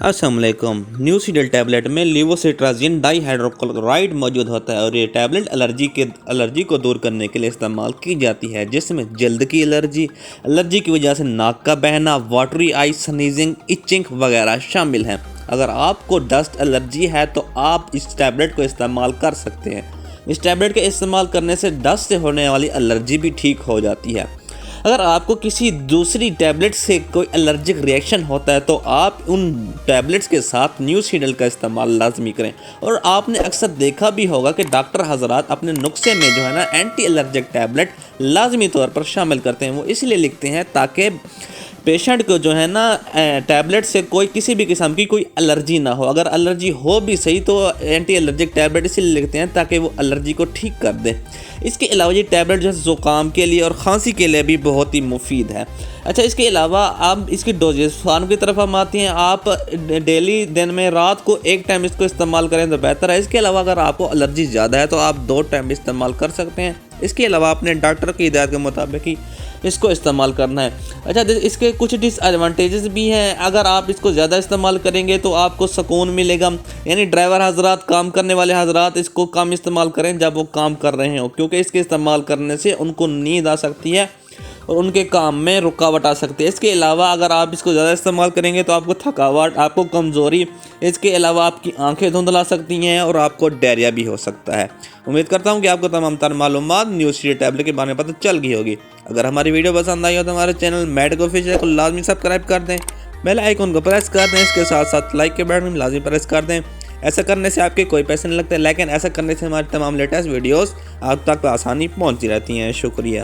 अस्सलाम वालेकुम। न्यूसीडल टैबलेट में लेवोसिट्राजिन डाइहाइड्रोक्लोराइड मौजूद होता है और ये टैबलेट एलर्जी को दूर करने के लिए इस्तेमाल की जाती है, जिसमें जल्द की एलर्जी की वजह से नाक का बहना, वाटरी आई, स्नीजिंग, इचिंग वगैरह शामिल हैं। अगर आपको डस्ट एलर्जी है तो आप इस टैबलेट को इस्तेमाल कर सकते हैं। इस टैबलेट के इस्तेमाल करने से डस्ट से होने वाली एलर्जी भी ठीक हो जाती है। अगर आपको किसी दूसरी टैबलेट से कोई एलर्जिक रिएक्शन होता है तो आप उन टैबलेट्स के साथ न्यूसीडल का इस्तेमाल लाजमी करें। और आपने अक्सर देखा भी होगा कि डॉक्टर हजरात अपने नुस्खे में जो है ना एंटी एलर्जिक टैबलेट लाजमी तौर पर शामिल करते हैं। वो इसलिए लिखते हैं ताकि पेशेंट को जो है ना टैबलेट से किसी भी किस्म की कोई एलर्जी ना हो। अगर एलर्जी हो भी सही तो एंटी एलर्जिक टैबलेट इसलिए लिखते हैं ताकि वो एलर्जी को ठीक कर दे। इसके अलावा ये टैबलेट जो है ज़ुकाम के लिए और खांसी के लिए भी बहुत ही मुफीद है। अच्छा, इसके अलावा आप इसकी डोजेस फार्म की तरफ हम आती हैं। आप डेली दिन में रात को एक टाइम इसको इस्तेमाल करें तो बेहतर है। इसके अलावा अगर आपको एलर्जी ज़्यादा है तो आप 2 टाइम इस्तेमाल कर सकते हैं। इसके अलावा अपने डॉक्टर की हिदायत के मुताबिक ही इसको इस्तेमाल करना है। अच्छा, इसके कुछ डिसएडवांटेजेस भी हैं। अगर आप इसको ज़्यादा इस्तेमाल करेंगे तो आपको सुकून मिलेगा, यानी ड्राइवर हजरात, काम करने वाले हजरात इसको कम इस्तेमाल करें जब वो काम कर रहे हो, क्योंकि इसके इस्तेमाल करने से उनको नींद आ सकती है और उनके काम में रुकावट आ सकती है। इसके अलावा अगर आप इसको ज़्यादा इस्तेमाल करेंगे तो आपको थकावट, आपको कमज़ोरी, इसके अलावा आपकी आंखें धुंधला सकती हैं और आपको डायरिया भी हो सकता है। उम्मीद करता हूं कि आपको तमाम तर मालूमात न्यूसीडल टैबलेट के बारे में पता चल गई होगी। अगर हमारी वीडियो पसंद आई हो तो हमारे चैनल मेडिको ऑफिशियल को लाजमी सब्सक्राइब कर दें, बेल आइकन को प्रेस कर दें, इसके साथ साथ लाइक के बटन लाजमी प्रेस कर दें। ऐसा करने से आपके कोई पैसे नहीं लगते, लेकिन ऐसा करने से हमारे तमाम लेटेस्ट वीडियोस आप तक आसानी पहुंचती रहती हैं। शुक्रिया।